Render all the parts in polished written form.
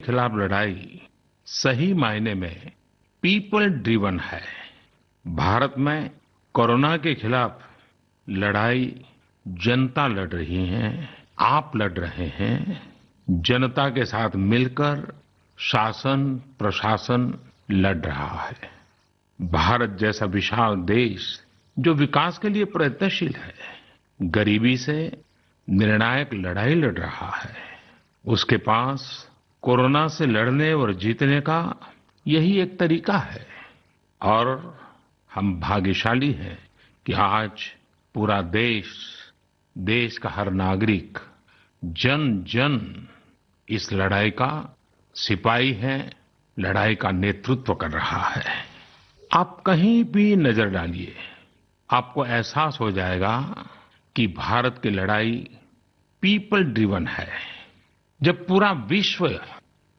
खिलाफ लड़ाई सही मायने में पीपल ड्रिवन है। भारत में कोरोना के खिलाफ लड़ाई जनता लड़ रही है, आप लड़ रहे हैं। जनता के साथ मिलकर शासन प्रशासन लड़ रहा है। भारत जैसा विशाल देश जो विकास के लिए प्रयत्नशील है, गरीबी से निर्णायक लड़ाई लड़ रहा है। उसके पास कोरोना से लड़ने और जीतने का यही एक तरीका है। और हम भाग्यशाली हैं कि आज पूरा देश का हर नागरिक जन जन इस लड़ाई का सिपाही है, लड़ाई का नेतृत्व कर रहा है। आप कहीं भी नजर डालिए, आपको एहसास हो जाएगा कि भारत की लड़ाई पीपल ड्रिवन है। जब पूरा विश्व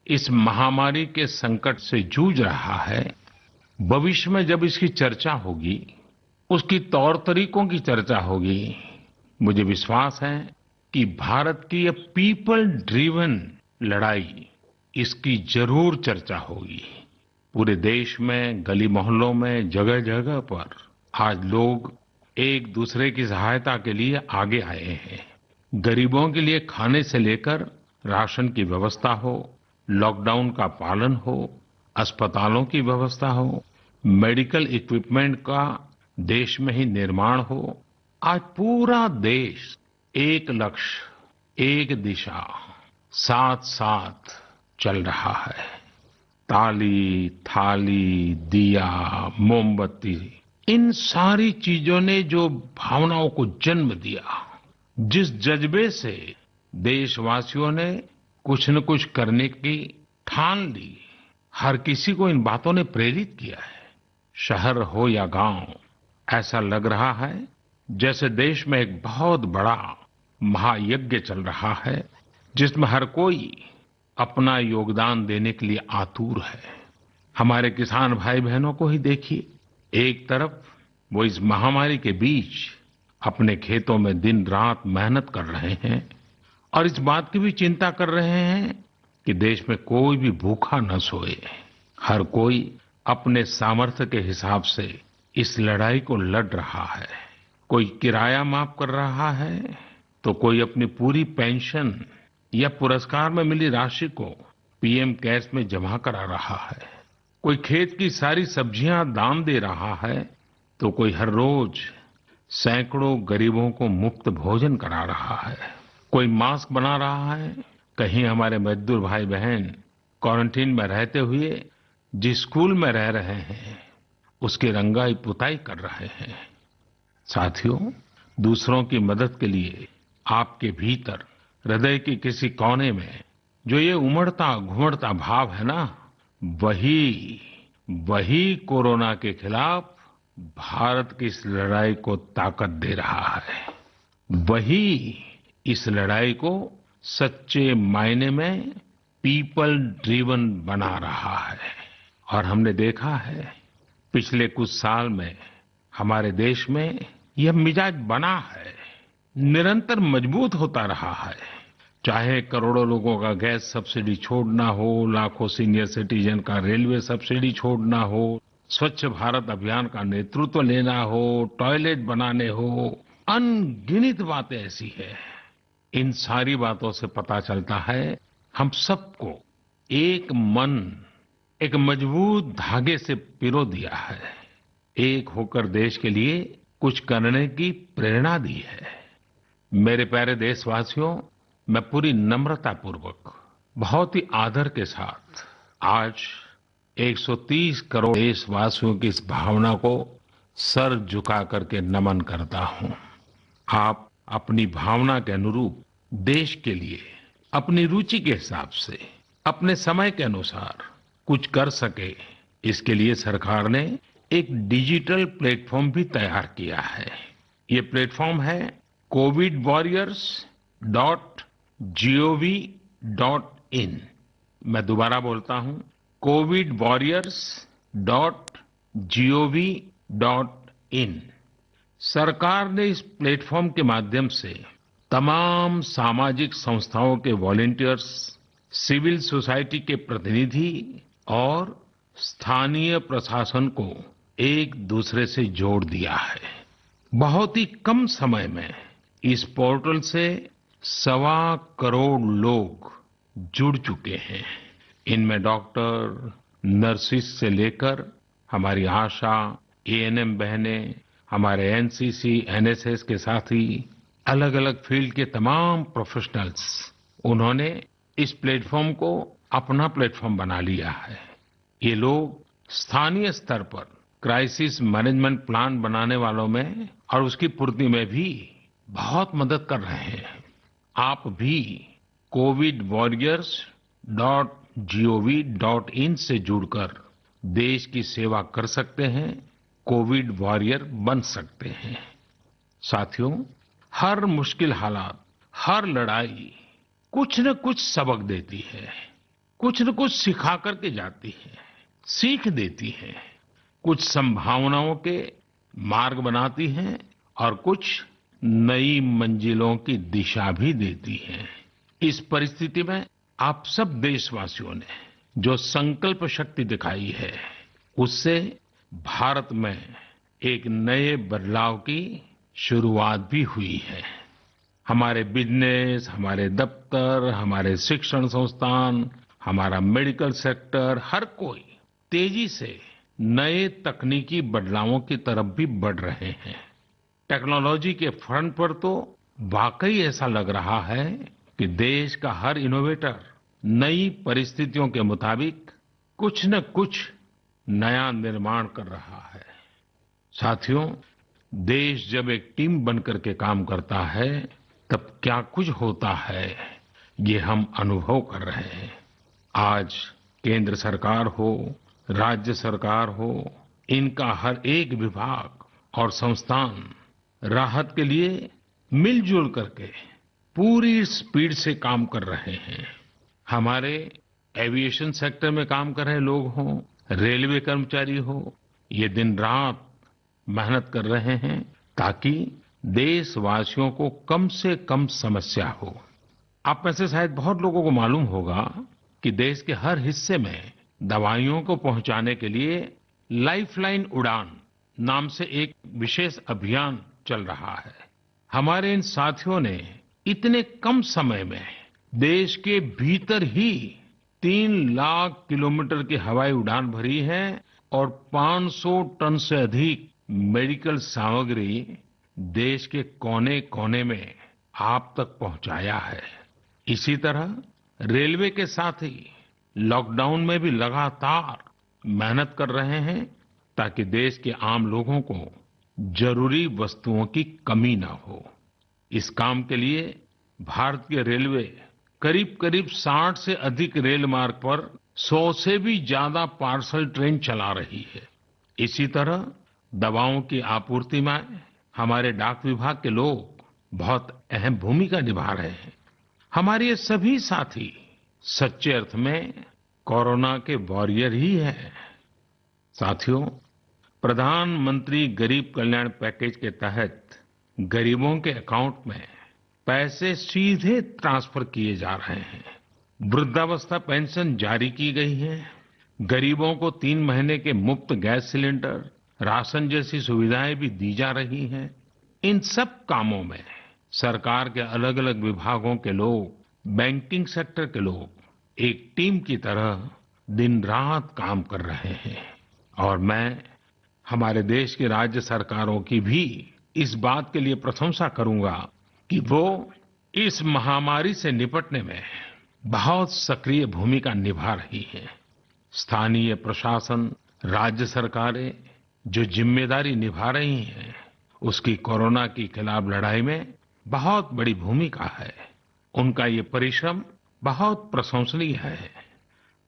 इस महामारी के संकट से जूझ रहा है, भविष्य में जब इसकी चर्चा होगी, उसकी तौर तरीकों की चर्चा होगी, मुझे विश्वास है कि भारत की ये पीपल ड्रिवन लड़ाई, इसकी जरूर चर्चा होगी। पूरे देश में गली मोहल्लों में जगह जगह पर आज लोग एक दूसरे की सहायता के लिए आगे आए हैं। गरीबों के लिए खाने से लेकर राशन की व्यवस्था हो, लॉकडाउन का पालन हो, अस्पतालों की व्यवस्था हो, मेडिकल इक्विपमेंट का देश में ही निर्माण हो, आज पूरा देश एक लक्ष्य, एक दिशा, साथ साथ चल रहा है। ताली, थाली, दिया, मोमबत्ती, इन सारी चीजों ने जो भावनाओं को जन्म दिया, जिस जज्बे से देशवासियों ने कुछ न कुछ करने की ठान ली, हर किसी को इन बातों ने प्रेरित किया है। शहर हो या गांव, ऐसा लग रहा है जैसे देश में एक बहुत बड़ा महायज्ञ चल रहा है, जिसमें हर कोई अपना योगदान देने के लिए आतुर है। हमारे किसान भाई बहनों को ही देखिए, एक तरफ वो इस महामारी के बीच अपने खेतों में दिन रात मेहनत कर रहे हैं और इस बात की भी चिंता कर रहे हैं कि देश में कोई भी भूखा न सोए। हर कोई अपने सामर्थ्य के हिसाब से इस लड़ाई को लड़ रहा है। कोई किराया माफ कर रहा है, तो कोई अपनी पूरी पेंशन या पुरस्कार में मिली राशि को पीएम केयर्स में जमा करा रहा है। कोई खेत की सारी सब्जियां दान दे रहा है, तो कोई हर रोज सैकड़ों गरीबों को मुफ्त भोजन करा रहा है। कोई मास्क बना रहा है। कहीं हमारे मजदूर भाई बहन क्वारंटीन में रहते हुए जिस स्कूल में रह रहे हैं, उसकी रंगाई पुताई कर रहे हैं। साथियों, दूसरों की मदद के लिए आपके भीतर हृदय के किसी कोने में जो ये उमड़ता घुमड़ता भाव है ना, वही कोरोना के खिलाफ भारत की इस लड़ाई को ताकत दे रहा है। वही इस लड़ाई को सच्चे मायने में पीपल ड्रिवन बना रहा है। और हमने देखा है पिछले कुछ साल में हमारे देश में यह मिजाज बना है, निरंतर मजबूत होता रहा है। चाहे करोड़ों लोगों का गैस सब्सिडी छोड़ना हो, लाखों सीनियर सिटीजन का रेलवे सब्सिडी छोड़ना हो, स्वच्छ भारत अभियान का नेतृत्व लेना हो, टॉयलेट बनाने हो, अनगिनत बातें ऐसी है। इन सारी बातों से पता चलता है हम सबको एक मन, एक मजबूत धागे से पिरो दिया है। एक होकर देश के लिए कुछ करने की प्रेरणा दी है। मेरे प्यारे देशवासियों, मैं पूरी नम्रता पूर्वक, बहुत ही आदर के साथ आज 130 करोड़ देशवासियों की इस भावना को सर झुका करके नमन करता हूं। आप अपनी भावना के अनुरूप देश के लिए अपनी रुचि के हिसाब से, अपने समय के अनुसार कुछ कर सके, इसके लिए सरकार ने एक डिजिटल प्लेटफॉर्म भी तैयार किया है। ये प्लेटफॉर्म है covidwarriors.gov.in। मैं दोबारा बोलता हूं, covidwarriors.gov.in। सरकार ने इस प्लेटफॉर्म के माध्यम से तमाम सामाजिक संस्थाओं के वॉलंटियर्स, सिविल सोसाइटी के प्रतिनिधि और स्थानीय प्रशासन को एक दूसरे से जोड़ दिया है। बहुत ही कम समय में इस पोर्टल से 1.25 करोड़ लोग जुड़ चुके हैं। इनमें डॉक्टर, नर्सिस से लेकर हमारी आशा, एएनएम बहनें, हमारे एनसीसी, एनएसएस के साथी, अलग अलग फील्ड के तमाम प्रोफेशनल्स, उन्होंने इस प्लेटफॉर्म को अपना प्लेटफॉर्म बना लिया है। ये लोग स्थानीय स्तर पर क्राइसिस मैनेजमेंट प्लान बनाने वालों में और उसकी पूर्ति में भी बहुत मदद कर रहे हैं। आप भी covidwarriors.gov.in से जुड़कर देश की सेवा कर सकते हैं, कोविड वॉरियर बन सकते हैं। साथियों, हर मुश्किल हालात, हर लड़ाई कुछ न कुछ सबक देती है, कुछ न कुछ सिखा करके जाती है, सीख देती है, कुछ संभावनाओं के मार्ग बनाती है और कुछ नई मंजिलों की दिशा भी देती है। इस परिस्थिति में आप सब देशवासियों ने जो संकल्प शक्ति दिखाई है, उससे भारत में एक नए बदलाव की शुरुआत भी हुई है। हमारे बिजनेस, हमारे दफ्तर, हमारे शिक्षण संस्थान, हमारा मेडिकल सेक्टर, हर कोई तेजी से नए तकनीकी बदलावों की तरफ भी बढ़ रहे हैं। टेक्नोलॉजी के फ्रंट पर तो वाकई ऐसा लग रहा है कि देश का हर इनोवेटर नई परिस्थितियों के मुताबिक कुछ न कुछ नया निर्माण कर रहा है। साथियों, देश जब एक टीम बनकर के काम करता है, तब क्या कुछ होता है, ये हम अनुभव कर रहे हैं। आज केंद्र सरकार हो, राज्य सरकार हो, इनका हर एक विभाग और संस्थान राहत के लिए मिलजुल करके पूरी स्पीड से काम कर रहे हैं। हमारे एविएशन सेक्टर में काम कर रहे लोग हों, रेलवे कर्मचारी हो, ये दिन रात मेहनत कर रहे हैं ताकि देशवासियों को कम से कम समस्या हो। आप में से शायद बहुत लोगों को मालूम होगा कि देश के हर हिस्से में दवाइयों को पहुंचाने के लिए लाइफलाइन उड़ान नाम से एक विशेष अभियान चल रहा है। हमारे इन साथियों ने इतने कम समय में देश के भीतर ही 3 लाख किलोमीटर की हवाई उड़ान भरी है और 500 टन से अधिक मेडिकल सामग्री देश के कोने-कोने में आप तक पहुंचाया है। इसी तरह रेलवे के साथी लॉकडाउन में भी लगातार मेहनत कर रहे हैं ताकि देश के आम लोगों को जरूरी वस्तुओं की कमी न हो। इस काम के लिए भारतीय रेलवे करीब-करीब 60 से अधिक रेल मार्ग पर 100 से भी ज्यादा पार्सल ट्रेन चला रही है। इसी तरह दवाओं की आपूर्ति में हमारे डाक विभाग के लोग बहुत अहम भूमिका निभा रहे हैं। हमारे ये सभी साथी सच्चे अर्थ में कोरोना के वॉरियर ही हैं। साथियों, प्रधानमंत्री गरीब कल्याण पैकेज के तहत गरीबों के अकाउंट में पैसे सीधे ट्रांसफर किए जा रहे हैं। वृद्धावस्था पेंशन जारी की गई है। गरीबों को 3 महीने के मुफ्त गैस सिलेंडर, राशन जैसी सुविधाएं भी दी जा रही हैं। इन सब कामों में सरकार के अलग अलग विभागों के लोग, बैंकिंग सेक्टर के लोग एक टीम की तरह दिन रात काम कर रहे हैं। और मैं हमारे देश की राज्य सरकारों की भी इस बात के लिए प्रशंसा करूंगा कि वो इस महामारी से निपटने में बहुत सक्रिय भूमिका निभा रही है। स्थानीय प्रशासन, राज्य सरकारें जो जिम्मेदारी निभा रही हैं, उसकी कोरोना के खिलाफ लड़ाई में बहुत बड़ी भूमिका है। उनका ये परिश्रम बहुत प्रशंसनीय है।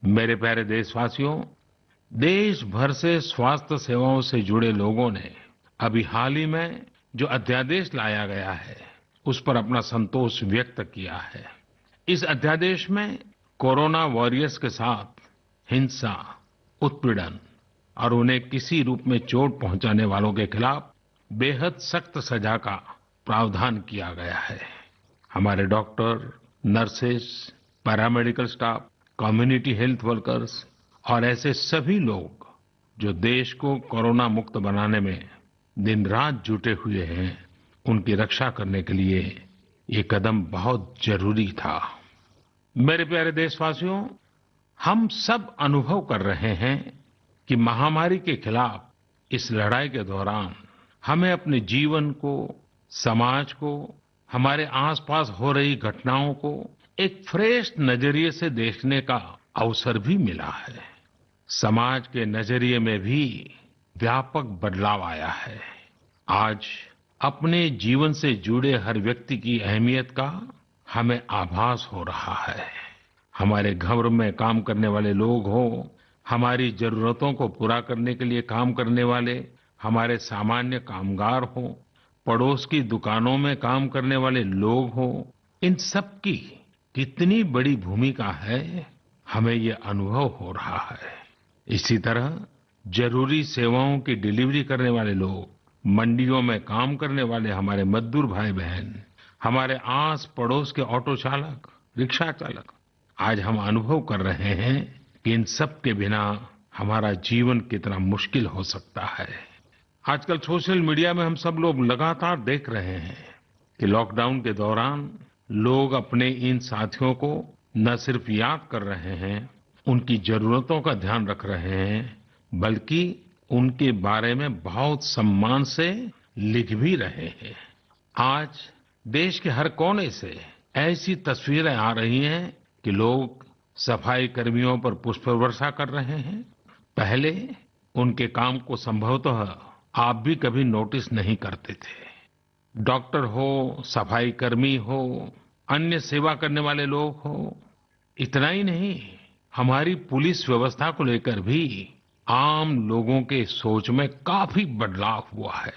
मेरे प्यारे देशवासियों, देश भर से स्वास्थ्य सेवाओं से जुड़े लोगों ने अभी हाल ही में जो अध्यादेश लाया गया है, उस पर अपना संतोष व्यक्त किया है। इस अध्यादेश में कोरोना वॉरियर्स के साथ हिंसा, उत्पीड़न और उन्हें किसी रूप में चोट पहुंचाने वालों के खिलाफ बेहद सख्त सजा का प्रावधान किया गया है। हमारे doctor, nurses, paramedical staff, community health workers और ऐसे सभी लोग जो देश को कोरोना मुक्त बनाने में दिन रात जुटे हुए हैं, उनकी रक्षा करने के लिए ये कदम बहुत जरूरी था। मेरे प्यारे देशवासियों, हम सब अनुभव कर रहे हैं कि महामारी के खिलाफ इस लड़ाई के दौरान हमें अपने जीवन को, समाज को, हमारे आसपास हो रही घटनाओं को एक फ्रेश नजरिए से देखने का अवसर भी मिला है। समाज के नजरिए में भी व्यापक बदलाव आया है। आज अपने जीवन से जुड़े हर व्यक्ति की अहमियत का हमें आभास हो रहा है। हमारे घर में काम करने वाले लोग हों, हमारी जरूरतों को पूरा करने के लिए काम करने वाले हमारे सामान्य कामगार हों, पड़ोस की दुकानों में काम करने वाले लोग हों, इन सब की कितनी बड़ी भूमिका है, हमें ये अनुभव हो रहा है। इसी तरह जरूरी सेवाओं की डिलीवरी करने वाले लोग, मंडियों में काम करने वाले हमारे मजदूर भाई बहन, हमारे आस पड़ोस के ऑटो चालक, रिक्शा चालक, आज हम अनुभव कर रहे हैं कि इन सब के बिना हमारा जीवन कितना मुश्किल हो सकता है। आजकल सोशल मीडिया में हम सब लोग लगातार देख रहे हैं कि लॉकडाउन के दौरान लोग अपने इन साथियों को न सिर्फ याद कर रहे हैं, उनकी जरूरतों का ध्यान रख रहे हैं, बल्कि उनके बारे में बहुत सम्मान से लिख भी रहे हैं। आज देश के हर कोने से ऐसी तस्वीरें आ रही हैं कि लोग सफाई कर्मियों पर पुष्प वर्षा कर रहे हैं। पहले उनके काम को संभवतः आप भी कभी नोटिस नहीं करते थे। डॉक्टर हो, सफाई कर्मी हो, अन्य सेवा करने वाले लोग हो, इतना ही नहीं, हमारी पुलिस व्यवस्था को लेकर भी आम लोगों के सोच में काफी बदलाव हुआ है।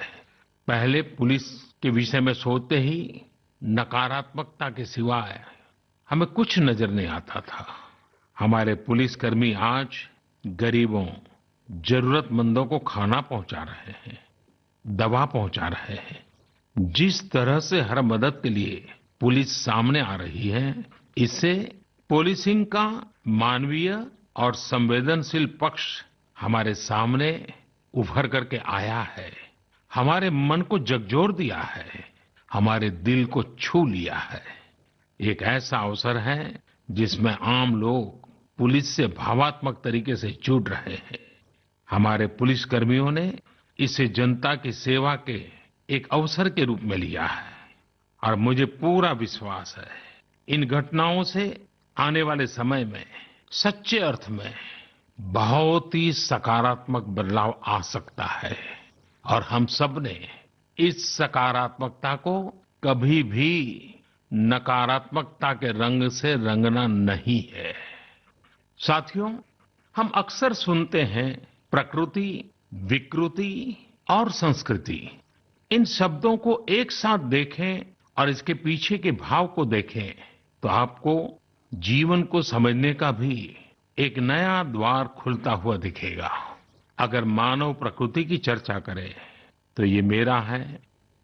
पहले पुलिस के विषय में सोचते ही नकारात्मकता के सिवाय हमें कुछ नजर नहीं आता था। हमारे पुलिसकर्मी आज गरीबों, जरूरतमंदों को खाना पहुंचा रहे हैं, दवा पहुंचा रहे हैं। जिस तरह से हर मदद के लिए पुलिस सामने आ रही है, इससे पुलिसिंग का मानवीय और संवेदनशील पक्ष हमारे सामने उभर करके आया है, हमारे मन को झकझोर दिया है, हमारे दिल को छू लिया है। एक ऐसा अवसर है जिसमें आम लोग पुलिस से भावात्मक तरीके से जुड़ रहे हैं। हमारे पुलिसकर्मियों ने इसे जनता की सेवा के एक अवसर के रूप में लिया है और मुझे पूरा विश्वास है इन घटनाओं से आने वाले समय में सच्चे अर्थ में बहुत ही सकारात्मक बदलाव आ सकता है और हम सब ने इस सकारात्मकता को कभी भी नकारात्मकता के रंग से रंगना नहीं है। साथियों, हम अक्सर सुनते हैं प्रकृति, विकृति और संस्कृति। इन शब्दों को एक साथ देखें और इसके पीछे के भाव को देखें तो आपको जीवन को समझने का भी एक नया द्वार खुलता हुआ दिखेगा। अगर मानव प्रकृति की चर्चा करें तो ये मेरा है,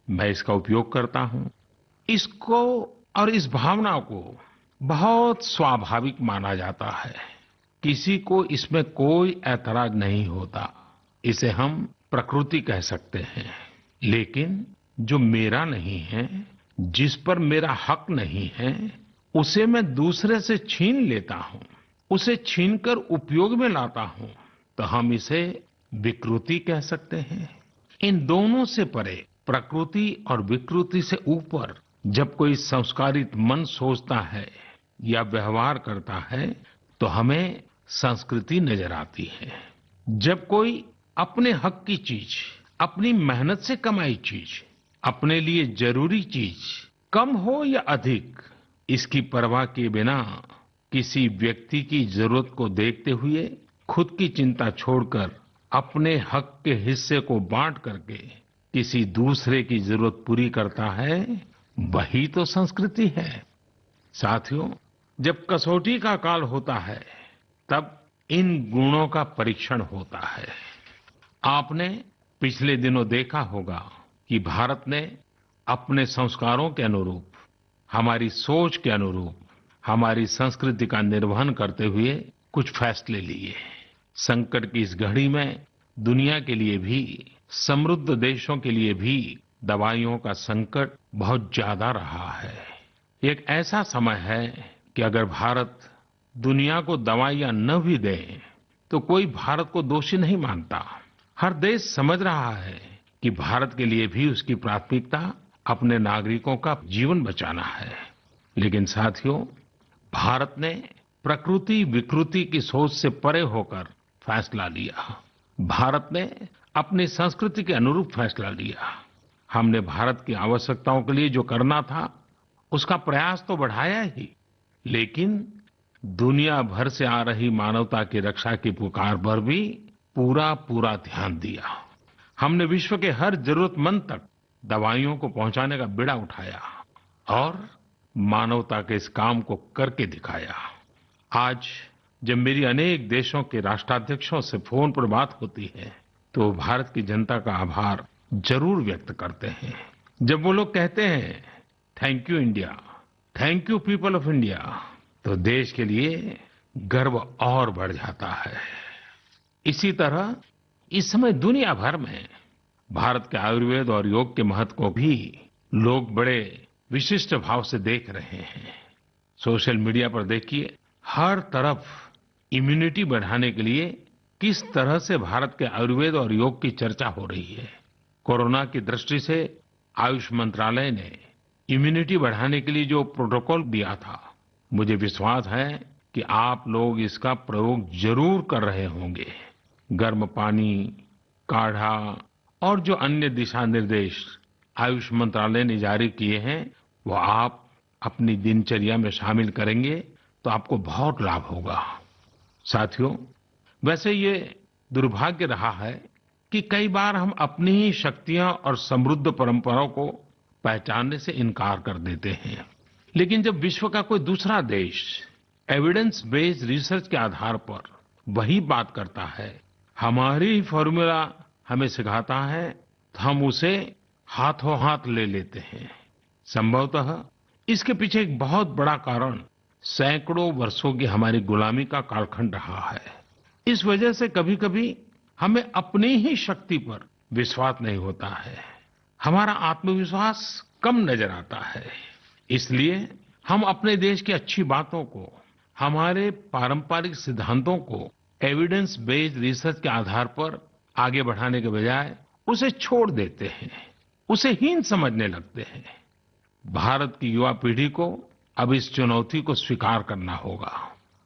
मैं इसका उपयोग करता हूं। इसको और इस भावना को बहुत स्वाभाविक माना जाता है, किसी को इसमें कोई ऐतराज नहीं होता। इसे हम प्रकृति कह सकते हैं। लेकिन जो मेरा नहीं है, जिस पर मेरा हक नहीं है, उसे मैं दूसरे से छीन लेता हूं, उसे छीनकर उपयोग में लाता हूं, तो हम इसे विकृति कह सकते हैं। इन दोनों से परे, प्रकृति और विकृति से ऊपर जब कोई संस्कारित मन सोचता है या व्यवहार करता है तो हमें संस्कृति नजर आती है। जब कोई अपने हक की चीज, अपनी मेहनत से कमाई चीज, अपने लिए जरूरी चीज कम हो या अधिक, इसकी परवाह किए बिना किसी व्यक्ति की जरूरत को देखते हुए खुद की चिंता छोड़कर अपने हक के हिस्से को बांट करके किसी दूसरे की जरूरत पूरी करता है, वही तो संस्कृति है। साथियों, जब कसौटी का काल होता है तब इन गुणों का परीक्षण होता है। आपने पिछले दिनों देखा होगा कि भारत ने अपने संस्कारों के अनुरूप, हमारी सोच के अनुरूप, हमारी संस्कृति का निर्वहन करते हुए कुछ फैसले लिए। संकट की इस घड़ी में दुनिया के लिए भी, समृद्ध देशों के लिए भी दवाइयों का संकट बहुत ज्यादा रहा है। एक ऐसा समय है कि अगर भारत दुनिया को दवाइयां न भी दे तो कोई भारत को दोषी नहीं मानता। हर देश समझ रहा है कि भारत के लिए भी उसकी प्राथमिकता अपने नागरिकों का जीवन बचाना है। लेकिन साथियों, भारत ने प्रकृति विकृति की सोच से परे होकर फैसला लिया। भारत ने अपनी संस्कृति के अनुरूप फैसला लिया। हमने भारत की आवश्यकताओं के लिए जो करना था उसका प्रयास तो बढ़ाया ही, लेकिन दुनिया भर से आ रही मानवता की रक्षा की पुकार पर भी पूरा पूरा ध्यान दिया। हमने विश्व के हर जरूरतमंद तक दवाइयों को पहुंचाने का बीड़ा उठाया और मानवता के इस काम को करके दिखाया। आज जब मेरी अनेक देशों के राष्ट्राध्यक्षों से फोन पर बात होती है तो वो भारत की जनता का आभार जरूर व्यक्त करते हैं। जब वो लोग कहते हैं thank you India, thank you people of India, तो देश के लिए गर्व और बढ़ जाता है। इसी तरह इस समय दुनिया भर में भारत के आयुर्वेद और योग के महत्व को भी लोग बड़े विशिष्ट भाव से देख रहे हैं। सोशल मीडिया पर देखिए, हर तरफ इम्यूनिटी बढ़ाने के लिए किस तरह से भारत के आयुर्वेद और योग की चर्चा हो रही है। कोरोना की दृष्टि से आयुष मंत्रालय ने इम्यूनिटी बढ़ाने के लिए जो प्रोटोकॉल दिया था, मुझे विश्वास है कि आप लोग इसका प्रयोग जरूर कर रहे होंगे। गर्म पानी, काढ़ा और जो अन्य दिशा निर्देश आयुष मंत्रालय ने जारी किए हैं वो आप अपनी दिनचर्या में शामिल करेंगे तो आपको बहुत लाभ होगा। साथियों, वैसे ये दुर्भाग्य रहा है कि कई बार हम अपनी ही शक्तियां और समृद्ध परंपराओं को पहचानने से इनकार कर देते हैं। लेकिन जब विश्व का कोई दूसरा देश एविडेंस बेस्ड रिसर्च के आधार पर वही बात करता है, हमारी फॉर्मूला हमें सिखाता है, तो हम उसे हाथों हाथ ले लेते हैं। संभवतः इसके पीछे एक बहुत बड़ा कारण सैकड़ों वर्षों की हमारी गुलामी का कालखंड रहा है। इस वजह से कभी कभी हमें अपनी ही शक्ति पर विश्वास नहीं होता है, हमारा आत्मविश्वास कम नजर आता है। इसलिए हम अपने देश की अच्छी बातों को, हमारे पारंपरिक सिद्धांतों को एविडेंस बेस्ड रिसर्च के आधार पर आगे बढ़ाने के बजाय उसे छोड़ देते हैं, उसे हीन समझने लगते हैं। भारत की युवा पीढ़ी को अब इस चुनौती को स्वीकार करना होगा।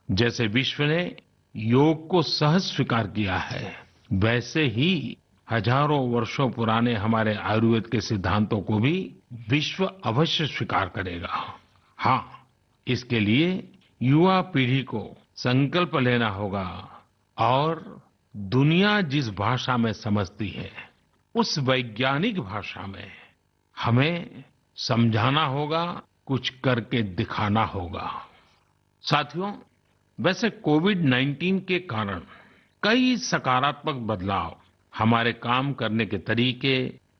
जैसे विश्व ने योग को सहज स्वीकार किया है, वैसे ही हजारों वर्षों पुराने हमारे आयुर्वेद के सिद्धांतों को भी विश्व अवश्य स्वीकार करेगा। हाँ, इसके लिए युवा पीढ़ी को संकल्प लेना होगा और दुनिया जिस भाषा में समझती है उस वैज्ञानिक भाषा में हमें समझाना होगा, कुछ करके दिखाना होगा। साथियों, वैसे कोविड-19 के कारण कई सकारात्मक बदलाव हमारे काम करने के तरीके,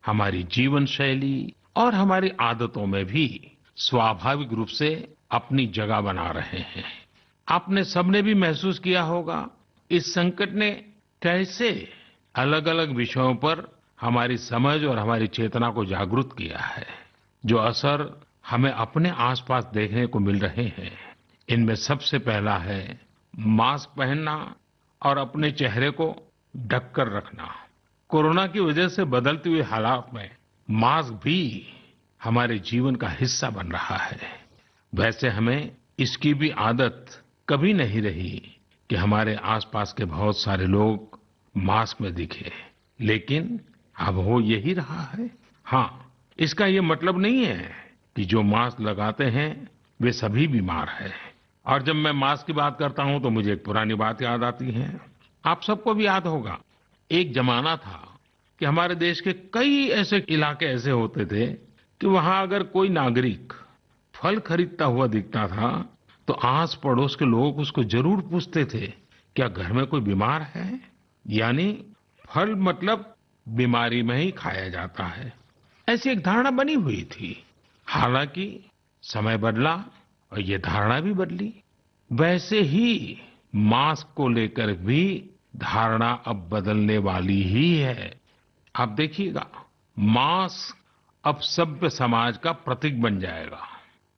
हमारी जीवन शैली और हमारी आदतों में भी स्वाभाविक रूप से अपनी जगह बना रहे हैं। आपने सबने भी महसूस किया होगा, इस संकट ने कैसे अलग अलग विषयों पर हमारी समझ और हमारी चेतना को जागरूक किया है। जो असर हमें अपने आसपास देखने को मिल रहे हैं, इनमें सबसे पहला है मास्क पहनना और अपने चेहरे को ढककर रखना। कोरोना की वजह से बदलते हुए हालात में मास्क भी हमारे जीवन का हिस्सा बन रहा है। वैसे हमें इसकी भी आदत कभी नहीं रही कि हमारे आसपास के बहुत सारे लोग मास्क में दिखे, लेकिन अब हो यही रहा है। हाँ, इसका ये मतलब नहीं है कि जो मास्क लगाते हैं वे सभी बीमार हैं। और जब मैं मास्क की बात करता हूं तो मुझे एक पुरानी बात याद आती है। आप सबको भी याद होगा, एक जमाना था कि हमारे देश के कई ऐसे इलाके ऐसे होते थे कि वहां अगर कोई नागरिक फल खरीदता हुआ दिखता था तो आस पड़ोस के लोग उसको जरूर पूछते थे, क्या घर में कोई बीमार है? यानी फल मतलब बीमारी में ही खाया जाता है, ऐसी एक धारणा बनी हुई थी। हालांकि समय बदला और ये धारणा भी बदली। वैसे ही मास्क को लेकर भी धारणा अब बदलने वाली ही है। आप देखिएगा, मास्क अब सभ्य समाज का प्रतीक बन जाएगा।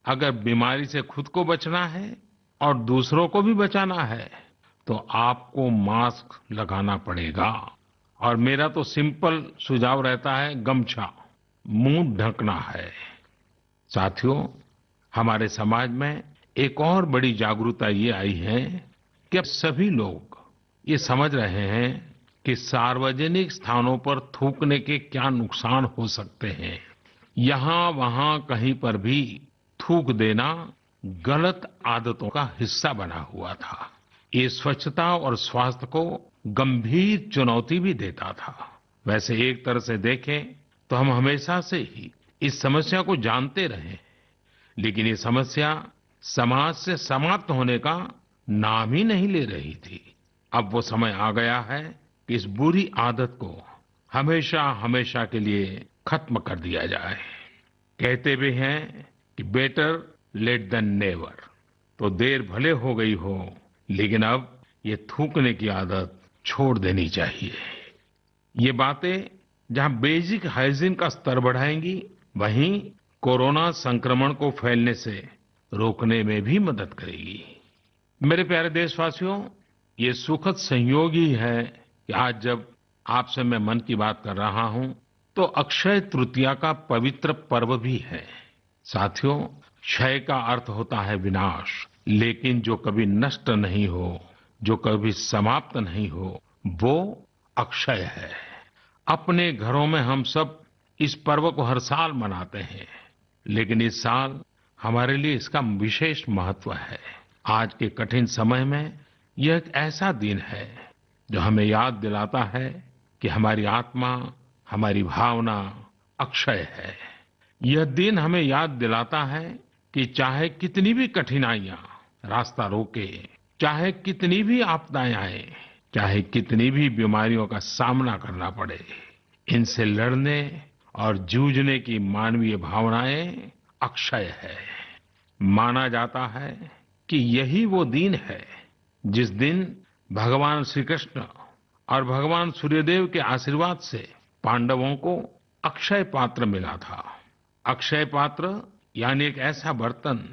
अगर बीमारी से खुद को बचना है और दूसरों को भी बचाना है तो आपको मास्क लगाना पड़ेगा। और मेरा तो सिंपल सुझाव रहता है, गमछा मुंह ढकना है। साथियों, हमारे समाज में एक और बड़ी जागरूकता ये आई है कि अब सभी लोग ये समझ रहे हैं कि सार्वजनिक स्थानों पर थूकने के क्या नुकसान हो सकते हैं। यहाँ वहाँ कहीं पर भी थूक देना गलत आदतों का हिस्सा बना हुआ था। ये स्वच्छता और स्वास्थ्य को गंभीर चुनौती भी देता था। वैसे एक तरह से देखें तो हम हमेशा से ही इस समस्या को जानते रहे हैं, लेकिन ये समस्या समाज से समाप्त होने का नाम ही नहीं ले रही थी। अब वो समय आ गया है कि इस बुरी आदत को हमेशा हमेशा के लिए खत्म कर दिया जाए। कहते भी हैं कि बेटर लेट देन नेवर। तो देर भले हो गई हो, लेकिन अब ये थूकने की आदत छोड़ देनी चाहिए। ये बातें जहां बेसिक हाइजीन का स्तर बढ़ाएंगी, वहीं कोरोना संक्रमण को फैलने से रोकने में भी मदद करेगी। मेरे प्यारे देशवासियों, ये सुखद संयोग ही है कि आज जब आपसे मैं मन की बात कर रहा हूं तो अक्षय तृतीया का पवित्र पर्व भी है। साथियों, क्षय का अर्थ होता है विनाश, लेकिन जो कभी नष्ट नहीं हो, जो कभी समाप्त नहीं हो, वो अक्षय है। अपने घरों में हम सब इस पर्व को हर साल मनाते हैं, लेकिन इस साल हमारे लिए इसका विशेष महत्व है। आज के कठिन समय में यह एक ऐसा दिन है जो हमें याद दिलाता है कि हमारी आत्मा, हमारी भावना अक्षय है। यह दिन हमें याद दिलाता है कि चाहे कितनी भी कठिनाइयां रास्ता रोके, चाहे कितनी भी आपदाएं आए, चाहे कितनी भी बीमारियों का सामना करना पड़े, इनसे लड़ने और जूझने की मानवीय भावनाएं अक्षय है। माना जाता है कि यही वो दिन है जिस दिन भगवान श्री कृष्ण और भगवान सूर्यदेव के आशीर्वाद से पांडवों को अक्षय पात्र मिला था। अक्षय पात्र यानी एक ऐसा बर्तन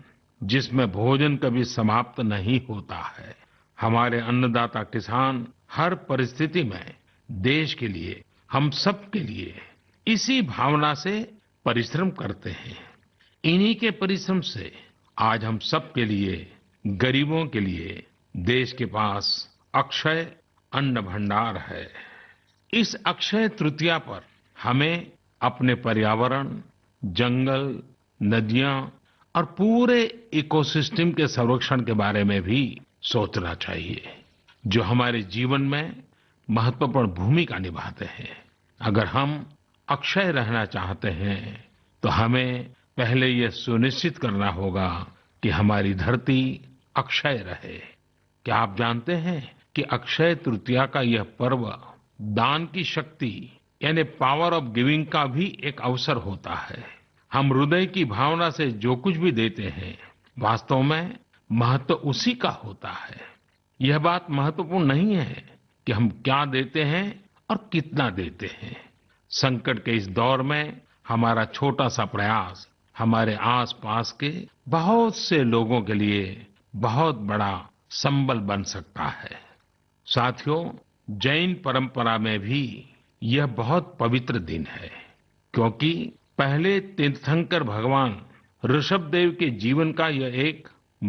जिसमें भोजन कभी समाप्त नहीं होता है। हमारे अन्नदाता किसान हर परिस्थिति में देश के लिए, हम सब के लिए इसी भावना से परिश्रम करते हैं। इन्हीं के परिश्रम से आज हम सब के लिए, गरीबों के लिए देश के पास अक्षय अन्न भंडार है। इस अक्षय तृतीया पर हमें अपने पर्यावरण, जंगल, नदियां और पूरे इकोसिस्टम के संरक्षण के बारे में भी सोचना चाहिए, जो हमारे जीवन में महत्वपूर्ण भूमिका निभाते हैं। अगर हम अक्षय रहना चाहते हैं तो हमें पहले यह सुनिश्चित करना होगा कि हमारी धरती अक्षय रहे। क्या आप जानते हैं कि अक्षय तृतीया का यह पर्व दान की शक्ति यानी पावर ऑफ गिविंग का भी एक अवसर होता है। हम हृदय की भावना से जो कुछ भी देते हैं, वास्तव में महत्व उसी का होता है। यह बात महत्वपूर्ण नहीं है कि हम क्या देते हैं और कितना देते हैं। संकट के इस दौर में हमारा छोटा सा प्रयास हमारे आसपास के बहुत से लोगों के लिए बहुत बड़ा संबल बन सकता है। साथियों, जैन परंपरा में भी यह बहुत पवित्र दिन है, क्योंकि पहले तीर्थंकर भगवान ऋषभदेव के जीवन का यह एक